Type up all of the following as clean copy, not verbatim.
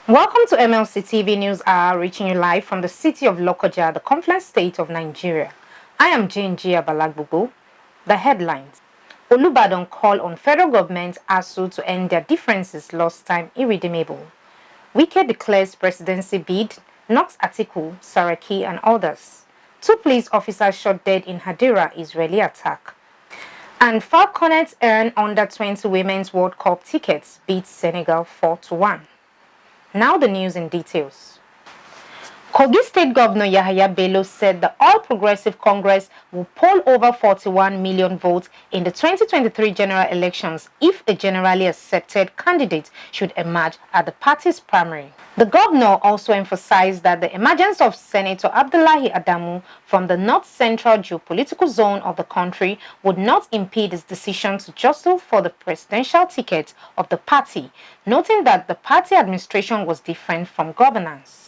Welcome to Mlc TV News Hour, reaching you live from the city of Lokoja, the Confluence State of Nigeria. I am Jane Gia Balagbubu. The headlines: OLUBADAN call on federal government ASUU to end their differences lost time irredeemable. WIKE declares presidency bid, knocks ATIKU, SARAKI and others. 2 police officers shot dead in HADERA Israeli attack. And FALCONETS earn under 20 Women's World Cup tickets, beat Senegal 4-1. Now the news in details. Kogi State Governor Yahaya Bello said the All Progressive Congress will poll over 41 million votes in the 2023 general elections if a generally accepted candidate should emerge at the party's primary. The governor also emphasized that the emergence of Senator ABDULLAHI ADAMU from the north-central geopolitical zone of the country would not impede his decision to jostle for the presidential ticket of the party, noting that the party administration was different from governance.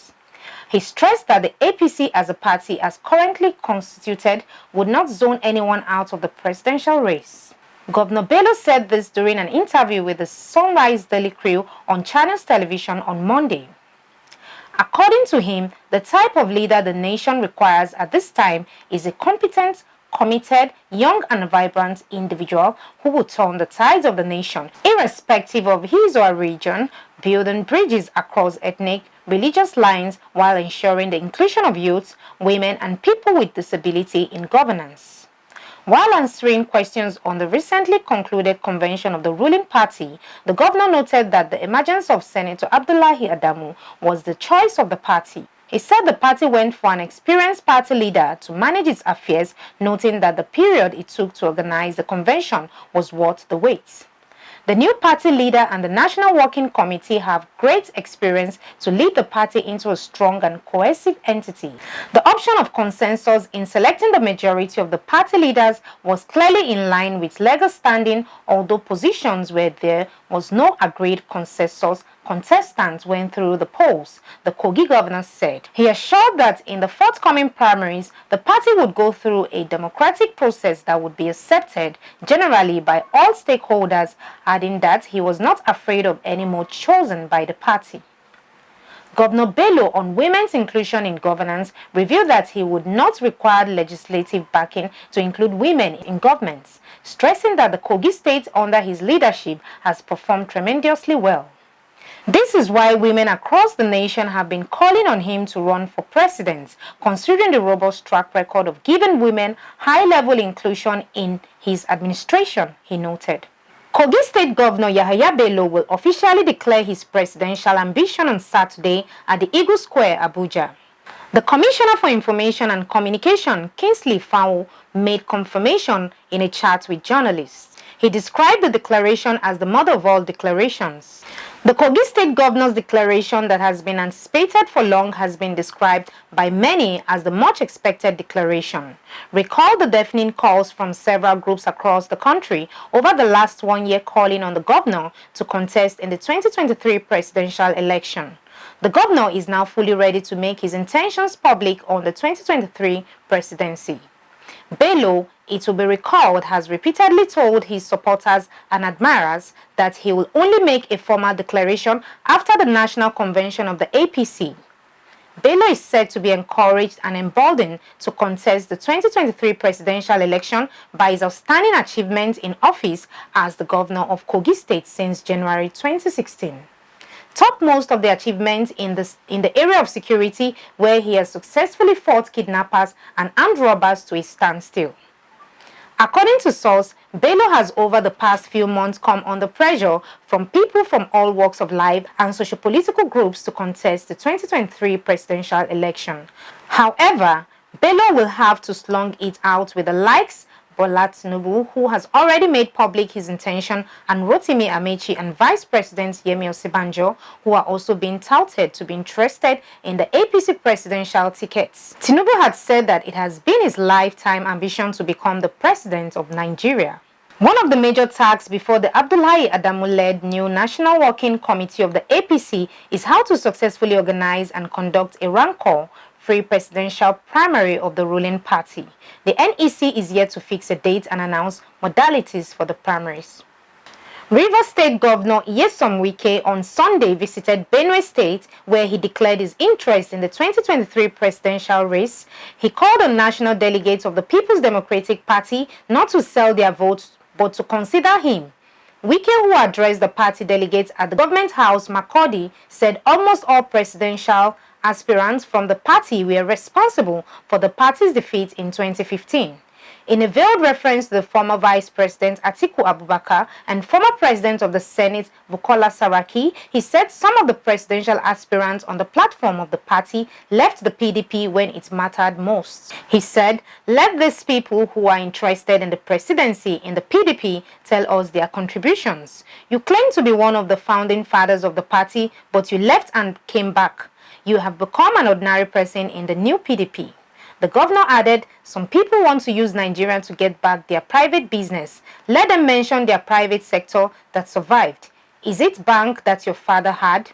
He stressed that the APC as a party as currently constituted would not zone anyone out of the presidential race. Governor Bello said this during an interview with the Sunrise Daily Crew on Channels Television on Monday. According to him, the type of leader the nation requires at this time is a competent, committed, young and vibrant individual who will turn the tides of the nation, irrespective of his or her region, building bridges across ethnic, religious lines while ensuring the inclusion of youth, women and people with disability in governance. While answering questions on the recently concluded convention of the ruling party, the governor noted that the emergence of Senator ABDULLAHI ADAMU was the choice of the party. He said the party went for an experienced party leader to manage its affairs, noting that the period it took to organize the convention was worth the wait. The new party leader and the National Working Committee have great experience to lead the party into a strong and cohesive entity. The option of consensus in selecting the majority of the party leaders was clearly in line with legal standing, although positions where there was no agreed consensus. Contestants went through the polls, the Kogi governor said. He assured that in the forthcoming primaries, the party would go through a democratic process that would be accepted generally by all stakeholders, adding that he was not afraid of any mode chosen by the party. Governor Bello on women's inclusion in governance revealed that he would not require legislative backing to include women in governments, stressing that the Kogi state under his leadership has performed tremendously well. This is why women across the nation have been calling on him to run for president, considering the robust track record of giving women high-level inclusion in his administration, he noted. Kogi State Governor Yahaya Bello will officially declare his presidential ambition on Saturday at the Eagle Square, Abuja. The Commissioner for Information and Communication, Kingsley Fowl, made confirmation in a chat with journalists. He described the declaration as the mother of all declarations. The Kogi State Governor's declaration that has been anticipated for long has been described by many as the much-expected declaration. Recall the deafening calls from several groups across the country over the last 1 year calling on the governor to contest in the 2023 presidential election. The governor is now fully ready to make his intentions public on the 2023 presidency. Bello, it will be recalled, has repeatedly told his supporters and admirers that he will only make a formal declaration after the national convention of the APC. Bello is said to be encouraged and emboldened to contest the 2023 presidential election by his outstanding achievements in office as the governor of Kogi State since January 2016. Topmost of the achievements in the area of security, where he has successfully fought kidnappers and armed robbers to a standstill. According to source, Bello has over the past few months come under pressure from people from all walks of life and sociopolitical groups to contest the 2023 presidential election. However, Bello will have to slug it out with the likes Bola Tinubu, who has already made public his intention, and Rotimi Amechi and Vice President Yemi Osibanjo, who are also being touted to be interested in the APC presidential tickets. Tinubu had said that it has been his lifetime ambition to become the president of Nigeria. One of the major tasks before the ABDULLAHI ADAMU-led new National Working Committee of the APC is how to successfully organize and conduct a rancor free presidential primary of the ruling party. The NEC is yet to fix a date and announce modalities for the primaries. Rivers State Governor Nyesom Wike on Sunday visited Benue State, where he declared his interest in the 2023 presidential race. He called on national delegates of the People's Democratic Party not to sell their votes but to consider him. Wike, who addressed the party delegates at the government house Makurdi, said almost all presidential aspirants from the party were responsible for the party's defeat in 2015. In a veiled reference to the former Vice President ATIKU Abubakar and former President of the Senate Bukola Saraki, he said some of the presidential aspirants on the platform of the party left the PDP when it mattered most. He said, "Let these people who are interested in the presidency in the PDP tell us their contributions. You claim to be one of the founding fathers of the party, but you left and came back. You have become an ordinary person in the new PDP." The governor added, "Some people want to use Nigeria to get back their private business. Let them mention their private sector that survived. Is it bank that your father had?"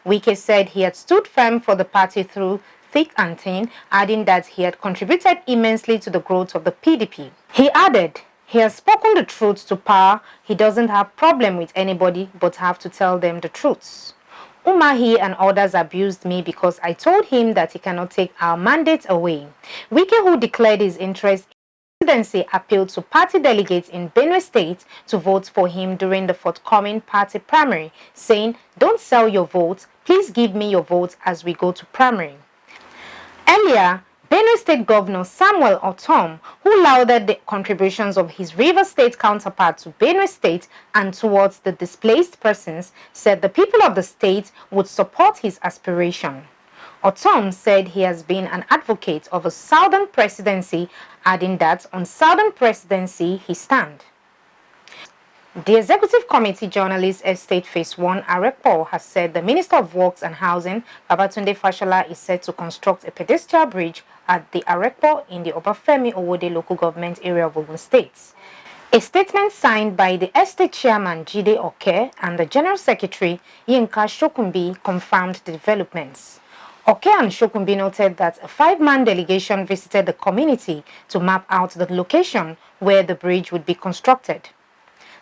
Wike said he had stood firm for the party through thick and thin, adding that he had contributed immensely to the growth of the PDP. He added, "He has spoken the truth to power. He doesn't have problem with anybody but have to tell them the truth. Umahi and others abused me because I told him that he cannot take our mandate away." Wike, who declared his interest in the presidency, appealed to party delegates in Benue State to vote for him during the forthcoming party primary, saying, "Don't sell your vote. Please give me your vote as we go to primary." Earlier, Benue State Governor Samuel Ortom, who lauded the contributions of his Rivers State counterpart to Benue State and towards the displaced persons, said the people of the state would support his aspiration. Ortom said he has been an advocate of a Southern presidency, adding that on Southern presidency he stands. The Executive Committee Journalist Estate Phase 1 Arekpo has said the Minister of Works and Housing, Babatunde Fashola, is set to construct a pedestrian bridge at the Arekpo in the Obafemi Owode local government area of Ogun State. A statement signed by the estate chairman Jide Oke and the General Secretary Yinka Shokunbi confirmed the developments. Oke and Shokunbi noted that a 5-man delegation visited the community to map out the location where the bridge would be constructed.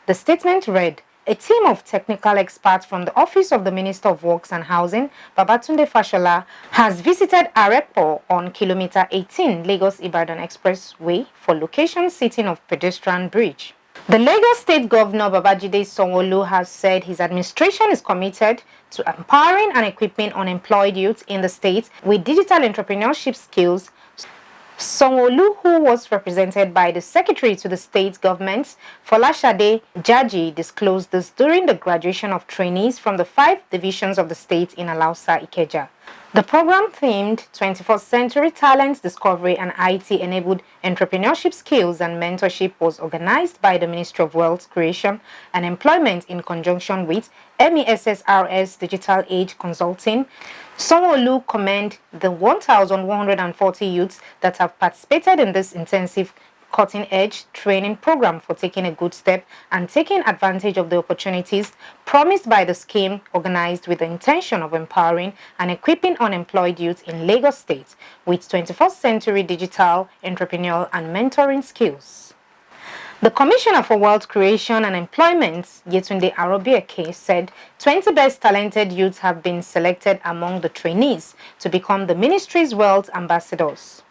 The statement read, "A team of technical experts from the Office of the Minister of Works and Housing, Babatunde Fashola, has visited Arekpo on Kilometer 18 Lagos-Ibadan Expressway for location seating of pedestrian bridge." The Lagos State Governor Babajide Sanwo-Olu has said his administration is committed to empowering and equipping unemployed youth in the state with digital entrepreneurship skills. Sanwo-Olu, who was represented by the Secretary to the State Government, Folashade Jaji, disclosed this during the graduation of trainees from the 5 divisions of the state in Alausa, Ikeja. The program, themed 21st Century Talent Discovery and IT-enabled entrepreneurship skills and mentorship, was organized by the Ministry of Wealth Creation and Employment in conjunction with MESSRS Digital Age Consulting. Sanwo-Olu commended the 1,140 youths that have participated in this intensive cutting-edge training program for taking a good step and taking advantage of the opportunities promised by the scheme, organized with the intention of empowering and equipping unemployed youth in Lagos State with 21st century digital, entrepreneurial and mentoring skills. The Commissioner for Wealth Creation and Employment, Yetunde Arobieke, said 20 best talented youths have been selected among the trainees to become the ministry's wealth ambassadors.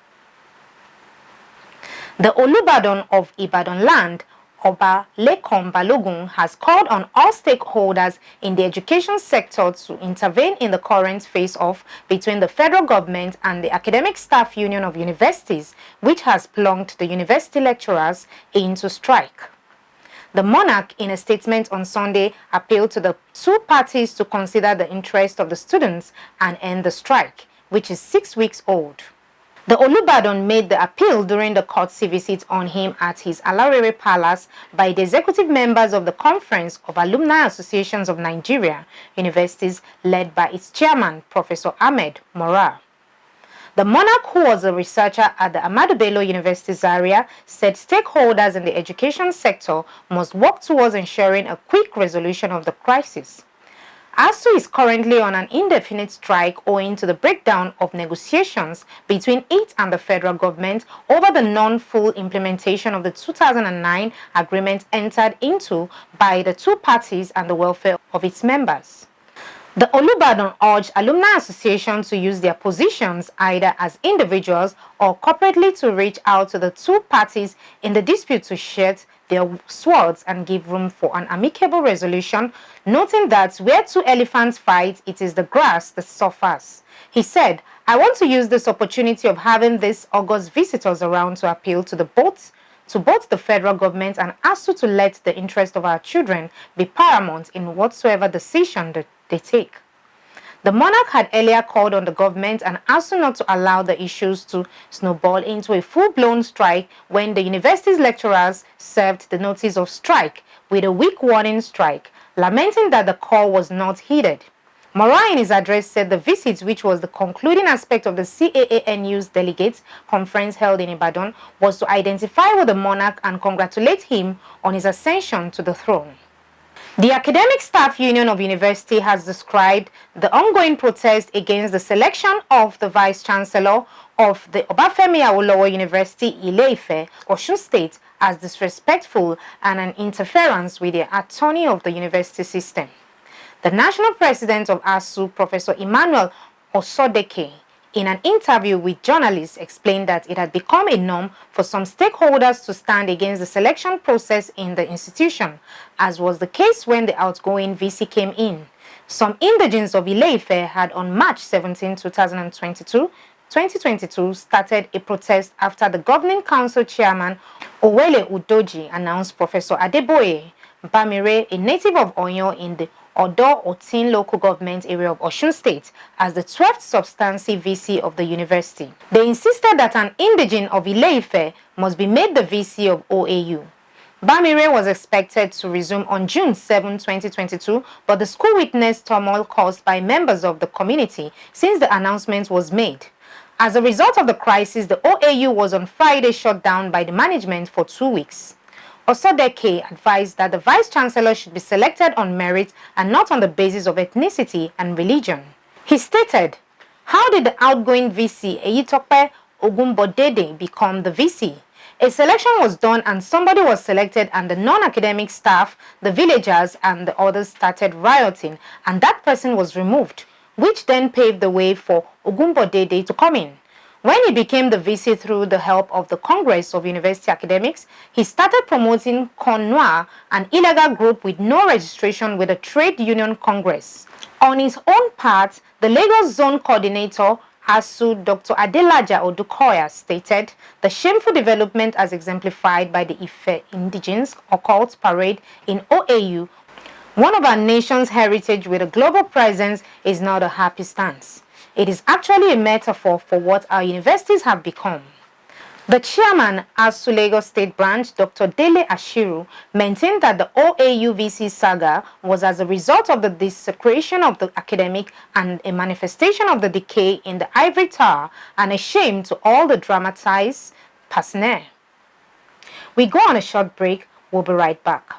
The OLUBADAN of Ibadan land, Oba Lekan Balogun, has called on all stakeholders in the education sector to intervene in the current face-off between the federal government and the Academic Staff Union of Universities, which has plunged the university lecturers into strike. The monarch, in a statement on Sunday, appealed to the two parties to consider the interest of the students and end the strike, which is 6 weeks old. The OLUBADAN made the appeal during the courtesy visit on him at his Alarere Palace by the executive members of the Conference of Alumni Associations of Nigeria Universities, led by its chairman, Professor Ahmed Morar. The monarch, who was a researcher at the Ahmadu Bello University Zaria, said stakeholders in the education sector must work towards ensuring a quick resolution of the crisis. ASUU is currently on an indefinite strike owing to the breakdown of negotiations between it and the federal government over the non-full implementation of the 2009 agreement entered into by the two parties and the welfare of its members. The OLUBADAN urged alumni associations to use their positions either as individuals or corporately to reach out to the two parties in the dispute to shed their swords and give room for an amicable resolution, noting that where two elephants fight, it is the grass that suffers. He said, "I want to use this opportunity of having these august visitors around to appeal to both the federal government and ASUU to let the interest of our children be paramount in whatsoever decision that they take." The monarch had earlier called on the government and ASUU not to allow the issues to snowball into a full-blown strike when the university's lecturers served the notice of strike with a week warning strike, lamenting that the call was not heeded. Mora in his address said the visit, which was the concluding aspect of the CAANU's delegates conference held in Ibadan, was to identify with the monarch and congratulate him on his ascension to the throne. The Academic Staff Union of University has described the ongoing protest against the selection of the Vice-Chancellor of the Obafemi Awolowo University, Ile-Ife, Osun State, as disrespectful and an interference with the autonomy of the university system. The national president of ASUU, Professor Emmanuel Osodeke, in an interview with journalists, explained that it had become a norm for some stakeholders to stand against the selection process in the institution, as was the case when the outgoing VC came in. Some indigenes of Ile-Ife had on March 17, 2022, started a protest after the governing council chairman Owele Udoji announced Professor Adeboye Bamire, a native of Oyo in the Odo-Otin local government area of Osun State, as the 12th substantive VC of the university. They insisted that an indigene of Ile-Ife must be made the VC of OAU. Bamire was expected to resume on June 7, 2022, but the school witnessed turmoil caused by members of the community since the announcement was made. As a result of the crisis, the OAU was on Friday shut down by the management for 2 weeks. Osodeke advised that the Vice-Chancellor should be selected on merit and not on the basis of ethnicity and religion. He stated, "How did the outgoing VC, Eyitope Ogunbodede, become the VC? A selection was done and somebody was selected and the non-academic staff, the villagers and the others started rioting and that person was removed, which then paved the way for Ogunbodede to come in. When he became the VC through the help of the Congress of University Academics, he started promoting Con Noir, an illegal group with no registration with the Trade Union Congress. On his own part, the Lagos Zone Coordinator, ASUU, Dr. Adelaja Odukoya, stated, "The shameful development as exemplified by the Ife Indigenes Occult Parade in OAU, one of our nation's heritage with a global presence, is not a happy stance. It is actually a metaphor for what our universities have become." The chairman, ASUU Lagos State Branch, Dr. Dele Ashiru, maintained that the OAU VC saga was as a result of the desecration of the academic and a manifestation of the decay in the ivory tower and a shame to all the dramatized personnel. We go on a short break. We'll be right back.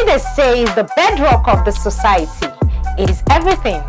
They say is the bedrock of the society. It is everything.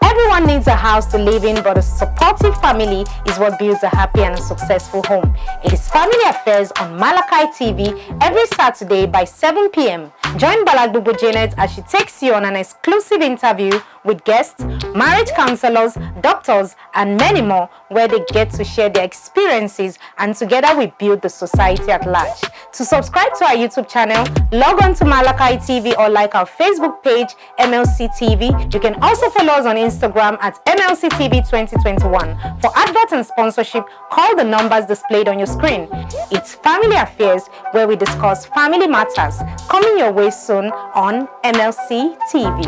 Everyone needs a house to live in, but a supportive family is what builds a happy and a successful home. It is Family Affairs on Mlc TV every Saturday by 7 p.m. Join Balagbubu Janet as she takes you on an exclusive interview with guests, marriage counselors, doctors, and many more, where they get to share their experiences and together we build the society at large. To subscribe to our YouTube channel, log on to Mlc TV or like our Facebook page, Mlc TV. You can also follow us on Instagram at Mlc TV 2021. For adverts and sponsorship, call the numbers displayed on your screen. It's Family Affairs, where we discuss family matters. Coming your way soon on Mlc TV.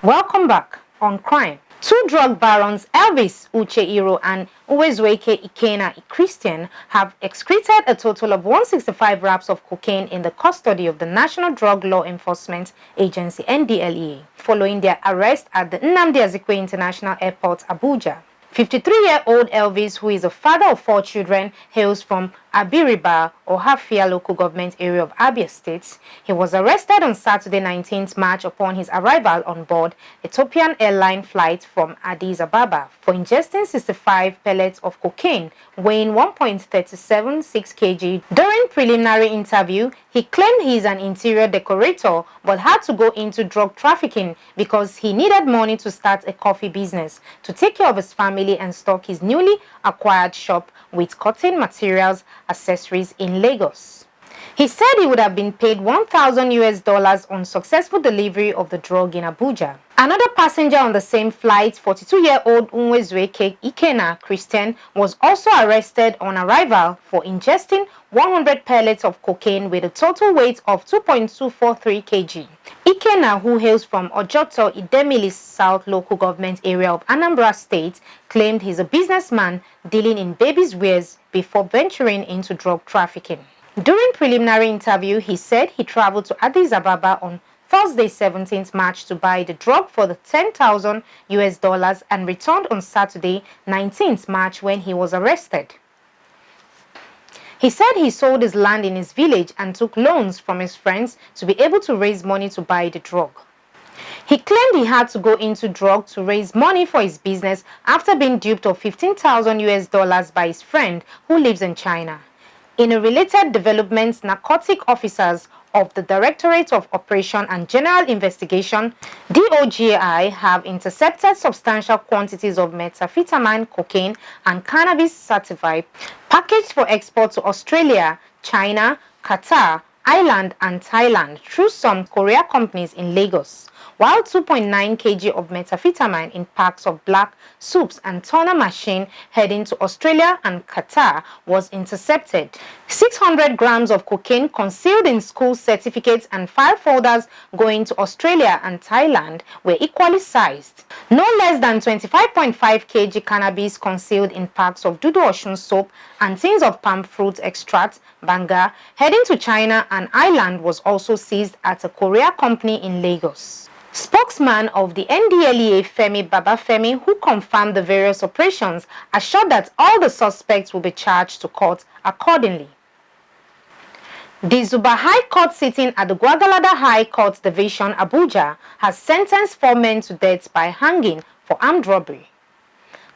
Welcome back on Crime. Two drug barons, Elvis Ucheiro and Uwezweke Ikena Christian, have excreted a total of 165 wraps of cocaine in the custody of the National Drug Law Enforcement Agency (NDLEA) following their arrest at the Nnamdi Azikiwe International Airport, Abuja. 53-year-old Elvis, who is a father of 4 children, hails from Abiriba or Hafia local government area of Abia State. He was arrested on Saturday 19th March upon his arrival on board Ethiopian airline flight from Addis Ababa for ingesting 65 pellets of cocaine weighing 1.376 kg. During preliminary interview, he claimed he is an interior decorator but had to go into drug trafficking because he needed money to start a coffee business to take care of his family and stock his newly acquired shop with cutting materials accessories in Lagos. He said he would have been paid $1,000 on successful delivery of the drug in Abuja. Another passenger on the same flight, 42-year-old Uwezweke Ikena Christian, was also arrested on arrival for ingesting 100 pellets of cocaine with a total weight of 2.243 kg. Ikena, who hails from Ojoto Idemili South local government area of Anambra State, claimed he's a businessman dealing in babies' wares before venturing into drug trafficking. During preliminary interview, he said he traveled to Addis Ababa on Thursday 17th March to buy the drug for the $10,000 and returned on Saturday 19th March when he was arrested. He said he sold his land in his village and took loans from his friends to be able to raise money to buy the drug. He claimed he had to go into drug to raise money for his business after being duped of $15,000 by his friend who lives in China. In a related development, narcotic officers of the Directorate of Operation and General Investigation (DOGI) have intercepted substantial quantities of methamphetamine, cocaine, and cannabis sativa packaged for export to Australia, China, Qatar, Ireland, and Thailand through some courier companies in Lagos, while 2.9 kg of methamphetamine in packs of black soups and toner machine heading to Australia and Qatar was intercepted. 600 grams of cocaine concealed in school certificates and file folders going to Australia and Thailand were equally sized. No less than 25.5 kg cannabis concealed in packs of Dudu Osun soap and tins of palm fruit extract, Banga, heading to China and Ireland was also seized at a courier company in Lagos. Spokesman of the NDLEA, Femi Babafemi, who confirmed the various operations, assured that all the suspects will be charged to court accordingly. The Zuba High Court sitting at the Gwagwalada High Court Division, Abuja, has sentenced 4 men to death by hanging for armed robbery.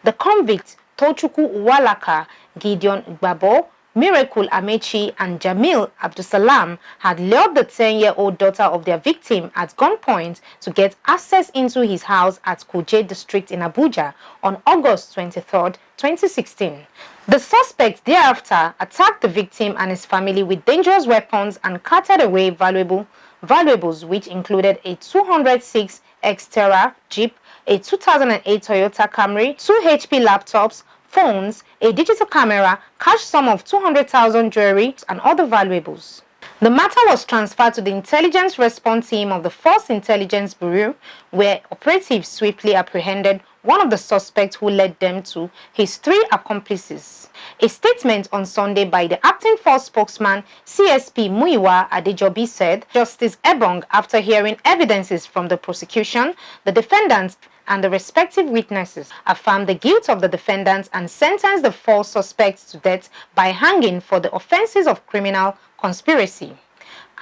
The convicts, Tochukwu Uwalaka, Gideon Igbabo, Miracle Amechi, and Jamil Abdusalam had lured the 10-year-old daughter of their victim at gunpoint to get access into his house at Kuje District in Abuja on August 23, 2016. The suspects thereafter attacked the victim and his family with dangerous weapons and carted away valuables which included a 206 Xterra Jeep, a 2008 Toyota Camry, 2 HP laptops, phones, a digital camera, cash sum of 200,000 jewelry, and other valuables. The matter was transferred to the Intelligence Response Team of the 1st Intelligence Bureau, where operatives swiftly apprehended one of the suspects who led them to his 3 accomplices. A statement on Sunday by the acting force spokesman, CSP Muiwa Adejobi, said Justice Ebong, after hearing evidences from the prosecution, the defendants, and the respective witnesses, affirmed the guilt of the defendants and sentenced the 4 suspects to death by hanging for the offenses of criminal conspiracy,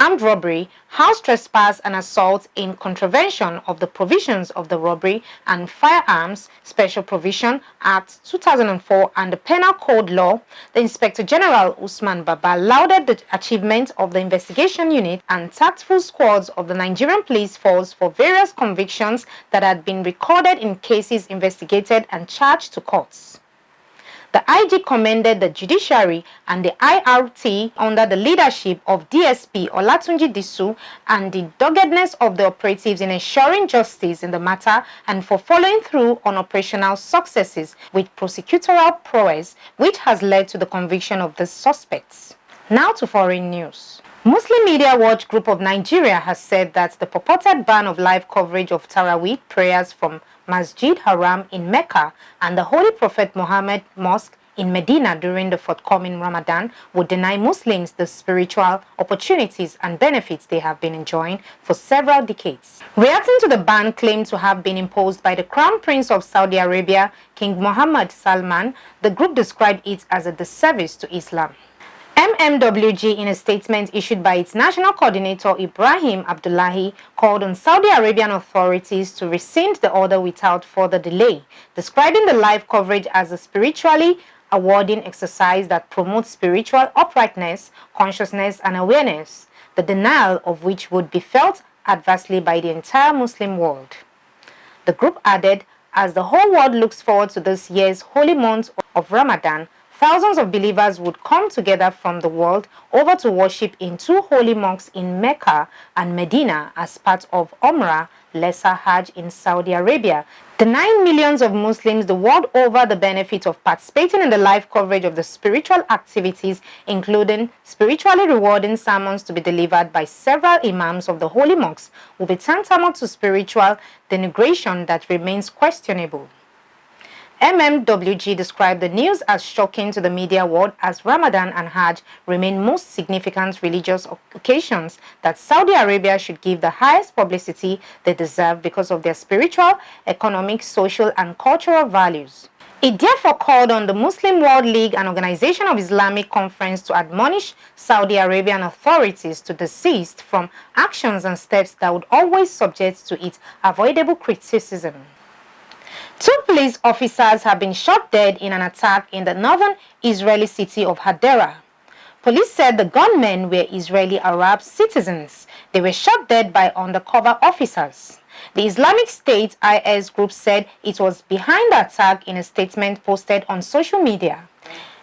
armed robbery, house trespass, and assault in contravention of the provisions of the Robbery and Firearms Special Provision Act 2004 and the Penal Code Law. The Inspector General Usman Baba lauded the achievement of the investigation unit and tactful squads of the Nigerian Police Force for various convictions that had been recorded in cases investigated and charged to courts. The IG commended the judiciary and the IRT under the leadership of DSP Olatunji Disu and the doggedness of the operatives in ensuring justice in the matter and for following through on operational successes with prosecutorial prowess, which has led to the conviction of the suspects. Now to foreign news. Muslim Media Watch Group of Nigeria has said that the purported ban of live coverage of Taraweeh prayers from Masjid Haram in Mecca and the Holy Prophet Muhammad Mosque in Medina during the forthcoming Ramadan would deny Muslims the spiritual opportunities and benefits they have been enjoying for several decades. Reacting to the ban claimed to have been imposed by the Crown Prince of Saudi Arabia, King Mohammed Salman, the group described it as a disservice to Islam. MMWG, in a statement issued by its national coordinator Ibrahim Abdullahi, called on Saudi Arabian authorities to rescind the order without further delay, describing the live coverage as a spiritually awarding exercise that promotes spiritual uprightness, consciousness, and awareness, the denial of which would be felt adversely by the entire Muslim world. The group added, as the whole world looks forward to this year's holy month of Ramadan, thousands of believers would come together from the world over to worship in two holy mosques in Mecca and Medina as part of Umrah, Lesser Hajj in Saudi Arabia, denying millions of Muslims the world over the benefit of participating in the live coverage of the spiritual activities, including spiritually rewarding sermons to be delivered by several imams of the holy mosques, will be tantamount to spiritual denigration that remains questionable. MMWG described the news as shocking to the media world as Ramadan and Hajj remain most significant religious occasions that Saudi Arabia should give the highest publicity they deserve because of their spiritual, economic, social, and cultural values. It therefore called on the Muslim World League and Organization of Islamic Conference to admonish Saudi Arabian authorities to desist from actions and steps that would always subject to its avoidable criticism. Two police officers have been shot dead in an attack in the northern Israeli city of HADERA. Police said the gunmen were Israeli Arab citizens. They were shot dead by undercover officers. The Islamic State IS group said it was behind the attack in a statement posted on social media.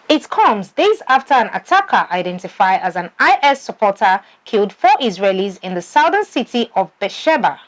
It comes days after an attacker identified as an IS supporter killed 4 Israelis in the southern city of Beersheba.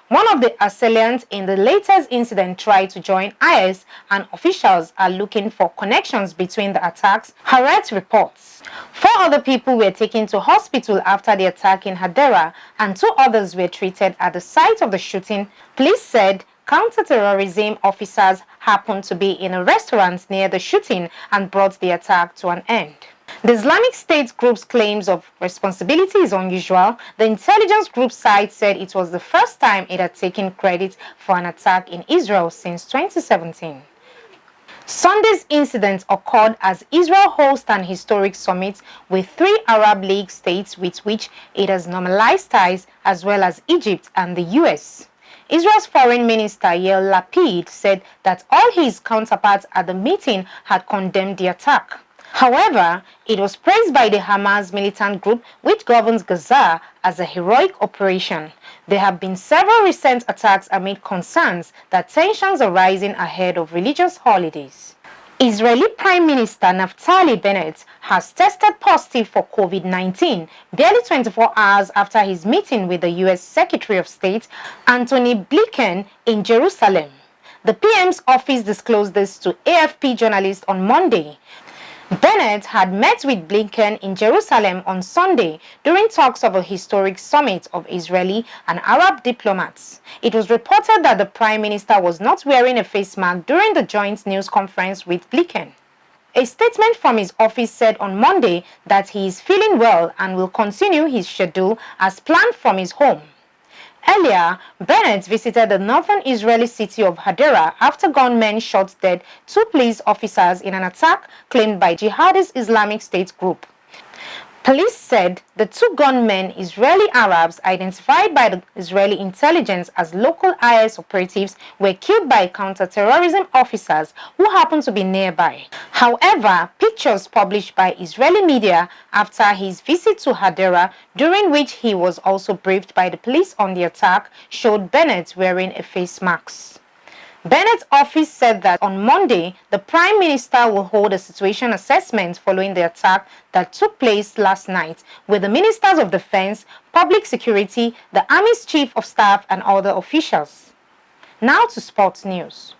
One of the assailants in the latest incident tried to join IS, and officials are looking for connections between the attacks, Haaretz reports. 4 other people were taken to hospital after the attack in HADERA, and 2 others were treated at the site of the shooting. Police said counter-terrorism officers happened to be in a restaurant near the shooting and brought the attack to an end. The Islamic State group's claims of responsibility is unusual. The intelligence group side said it was the first time it had taken credit for an attack in Israel since 2017. Sunday's incident occurred as Israel hosts an historic summit with 3 Arab League states with which it has normalized ties, as well as Egypt and the US. Israel's Foreign Minister Yair Lapid said that all his counterparts at the meeting had condemned the attack. However, it was praised by the Hamas militant group, which governs Gaza, as a heroic operation. There have been several recent attacks amid concerns that tensions are rising ahead of religious holidays. Israeli Prime Minister Naftali Bennett has tested positive for COVID-19 barely 24 hours after his meeting with the U.S. Secretary of State Antony Blinken in Jerusalem. The PM's office disclosed this to AFP journalists on Monday. Bennett had met with Blinken in Jerusalem on Sunday during talks of a historic summit of Israeli and Arab diplomats. It was reported that the Prime Minister was not wearing a face mask during the joint news conference with Blinken. A statement from his office said on Monday that he is feeling well and will continue his schedule as planned from his home. Earlier, Bennett visited the northern Israeli city of HADERA after gunmen shot dead 2 police officers in an attack claimed by jihadist Islamic State group. Police said the 2 gunmen, Israeli Arabs identified by the Israeli intelligence as local IS operatives, were killed by counter-terrorism officers who happened to be nearby. However, pictures published by Israeli media after his visit to HADERA, during which he was also briefed by the police on the attack, showed Bennett wearing a face mask. Bennett's office said that on Monday, the Prime Minister will hold a situation assessment following the attack that took place last night with the Ministers of Defense, Public Security, the Army's Chief of Staff, and other officials. Now to sports news.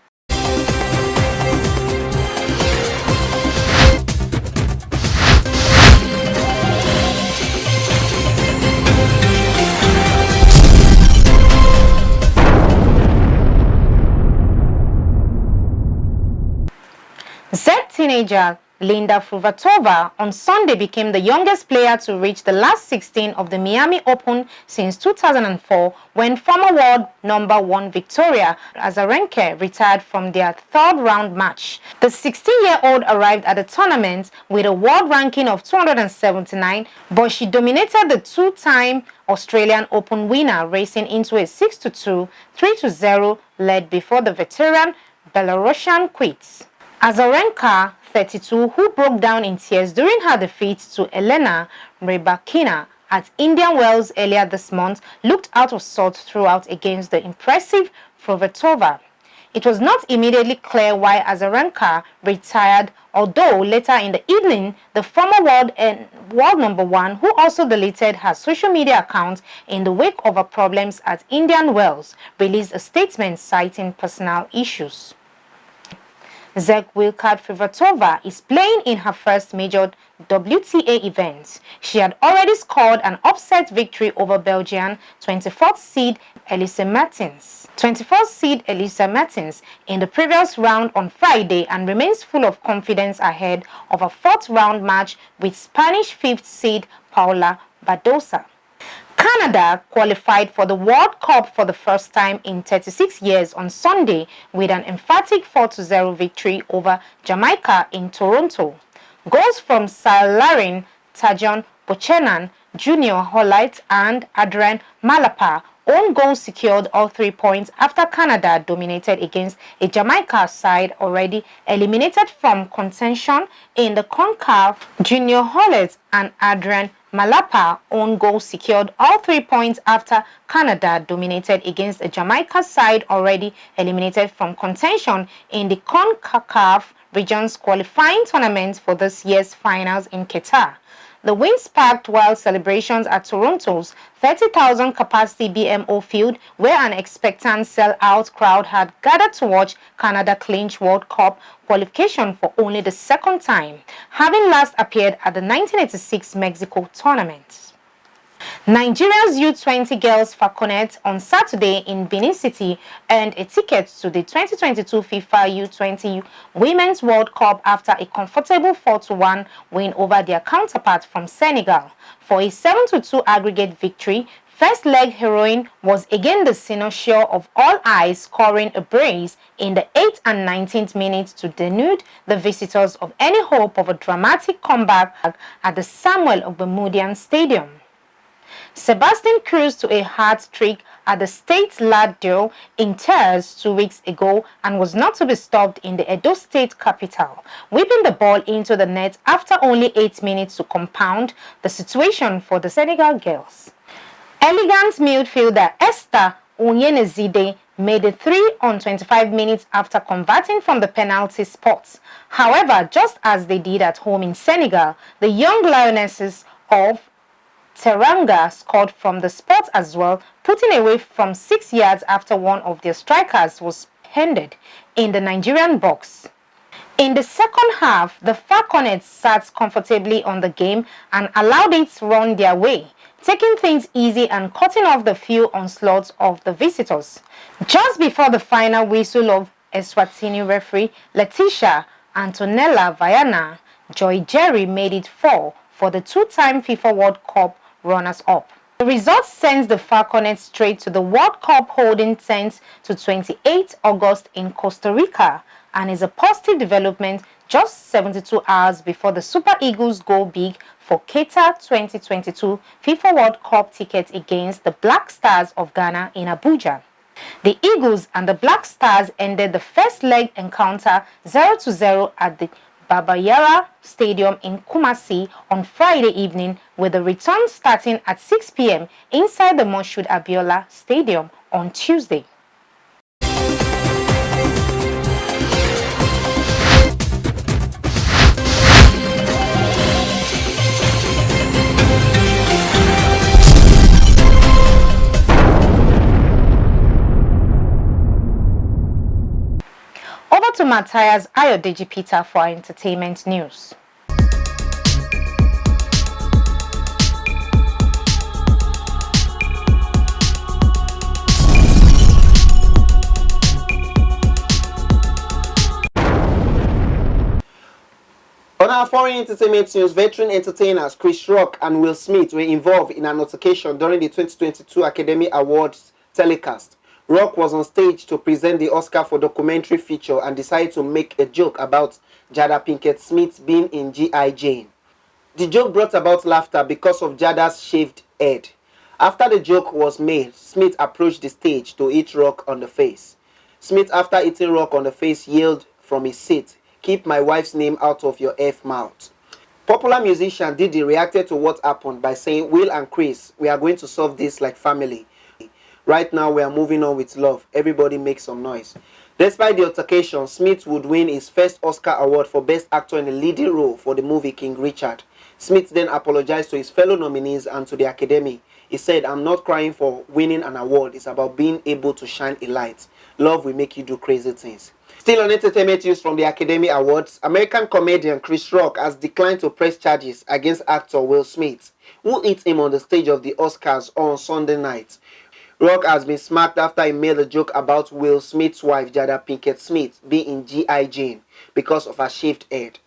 teenager Linda Fruhvirtova on Sunday became the youngest player to reach the last 16 of the Miami Open since 2004, when former world number 1 Victoria Azarenka retired from their third-round match. The 16-year-old arrived at the tournament with a world ranking of 279, but she dominated the two-time Australian Open winner, racing into a 6-2, 3-0 lead before the veteran Belarusian quits. Azarenka, 32, who broke down in tears during her defeat to Elena Rybakina at Indian Wells earlier this month, looked out of sorts throughout against the impressive Fruhvirtova. It was not immediately clear why Azarenka retired, although later in the evening, the former world number 1, who also deleted her social media account in the wake of her problems at Indian Wells, released a statement citing personal issues. Wilka Fruhvirtova is playing in her first major WTA event. She had already scored an upset victory over Belgian 24th seed Elise Mertens in the previous round on Friday, and remains full of confidence ahead of a fourth-round match with Spanish 5th seed Paula Badosa. Canada qualified for the World Cup for the first time in 36 years on Sunday with an emphatic 4-0 victory over Jamaica in Toronto. Goals from Salarin Tajon Buchanan, Junior Hollite and Adrian Malapa. Own goals secured all 3 points after Canada dominated against a Jamaica side already eliminated from contention in the CONCACAF. Junior Hollite and Adrian Malapa own goals secured all 3 points after Canada dominated against a Jamaica side already eliminated from contention in the CONCACAF region's qualifying tournament for this year's finals in Qatar. The win sparked wild celebrations at Toronto's 30,000 capacity BMO field, where an expectant sell-out crowd had gathered to watch Canada clinch World Cup qualification for only the second time, having last appeared at the 1986 Mexico tournament. Nigeria's U20 girls FALCONETS on Saturday in Benin City earned a ticket to the 2022 FIFA U20 Women's World Cup after a comfortable 4-1 win over their counterpart from Senegal. For a 7-2 aggregate victory, first leg heroine was again the cynosure of all eyes, scoring a brace in the 8th and 19th minutes to denude the visitors of any hope of a dramatic comeback at the Samuel Ogbemudian Stadium. Sebastian cruised to a hat-trick at the State Lad Duel in tears 2 weeks ago and was not to be stopped in the Edo State capital, whipping the ball into the net after only 8 minutes to compound the situation for the Senegal girls. Elegant midfielder Esther Onyenezide made it 3 on 25 minutes after converting from the penalty spot. However, just as they did at home in Senegal, the young Lionesses of Teranga scored from the spot as well, putting away from 6 yards after one of their strikers was handed in the Nigerian box. In the second half, the FALCONETS sat comfortably on the game and allowed it to run their way, taking things easy and cutting off the few onslaughts of the visitors. Just before the final whistle of Eswatini referee Letitia Antonella Viana, Joy Jerry made it 4 for the two-time FIFA World Cup runners-up. The result sends the FALCONETS straight to the World Cup holding 10th to 28 August in Costa Rica, and is a positive development just 72 hours before the Super Eagles go big for Qatar 2022 FIFA World Cup tickets against the Black Stars of Ghana in Abuja. The Eagles and the Black Stars ended the first leg encounter 0-0 at the Baba Yara Stadium in Kumasi on Friday evening, with the return starting at 6 p.m. inside the Moshood Abiola Stadium on Tuesday. Over to Matthias Ayodeji Peter for our entertainment news. our foreign entertainment news, veteran entertainers Chris Rock and Will Smith were involved in an altercation during the 2022 Academy Awards telecast. Rock was on stage to present the Oscar for documentary feature and decided to make a joke about Jada Pinkett Smith being in G.I. Jane. The joke brought about laughter because of Jada's shaved head. After the joke was made, Smith approached the stage to hit Rock on the face. Smith, after hitting Rock on the face, yelled from his seat, "Keep my wife's name out of your F mouth." Popular musician Diddy reacted to what happened by saying, "Will and Chris, we are going to solve this like family. Right now we are moving on with love. Everybody make some noise." Despite the altercation, Smith would win his first Oscar award for Best Actor in a leading role for the movie King Richard. Smith then apologized to his fellow nominees and to the Academy. He said, "I'm not crying for winning an award. It's about being able to shine a light. Love will make you do crazy things." Still on entertainment news from the Academy Awards, American comedian Chris Rock has declined to press charges against actor Will Smith, who hit him on the stage of the Oscars on Sunday night. Rock has been smacked after he made a joke about Will Smith's wife Jada Pinkett Smith being in G.I. Jane because of her shaved head.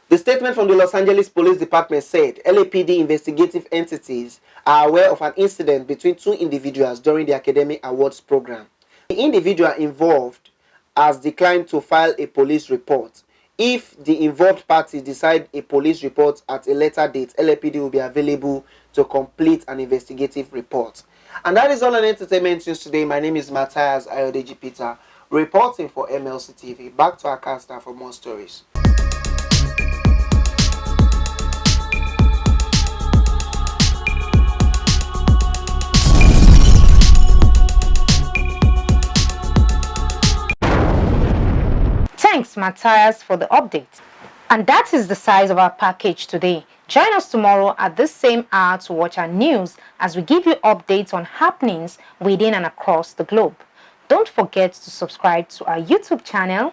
The statement from the Los Angeles Police Department said LAPD investigative entities are aware of an incident between two individuals during the Academy Awards program. The individual involved has declined to file a police report. If the involved parties decide a police report at a later date, LAPD will be available to complete an investigative report. And that is all on entertainment news today. My name is Matthias Ayodeji Peter, reporting for Mlc TV. Back to our cast now for more stories. Thanks, Matthias, for the update. And that is the size of our package today. Join us tomorrow at this same hour to watch our news as we give you updates on happenings within and across the globe. Don't forget to subscribe to our YouTube channel,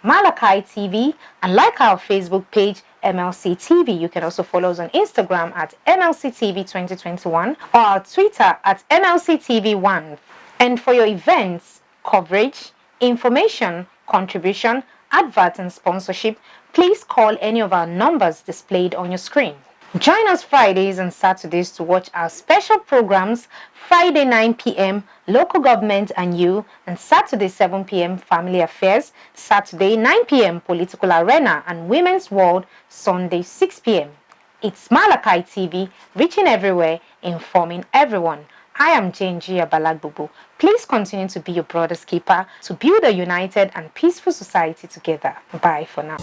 Mlc TV, and like our Facebook page, Mlc TV. You can also follow us on Instagram at Mlc TV 2021 or our Twitter at Mlc TV1. And for your events, coverage, information, contribution, advert and sponsorship, please call any of our numbers displayed on your screen. Join us Fridays and Saturdays to watch our special programs: Friday 9 p.m. Local Government and You, and Saturday 7 p.m. Family Affairs, Saturday 9 p.m. Political Arena and Women's World, Sunday 6 p.m. It's Mlc TV, reaching everywhere, informing everyone. I am Jane Balagbubu. Please continue to be your brother's keeper to build a united and peaceful society together. Bye for now.